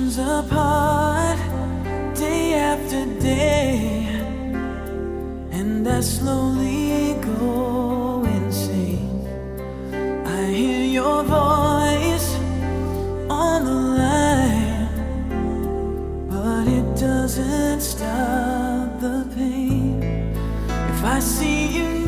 Oceans apart, day after day, and I slowly go insane. I hear your voice on the line, but it doesn't stop the pain. If I see you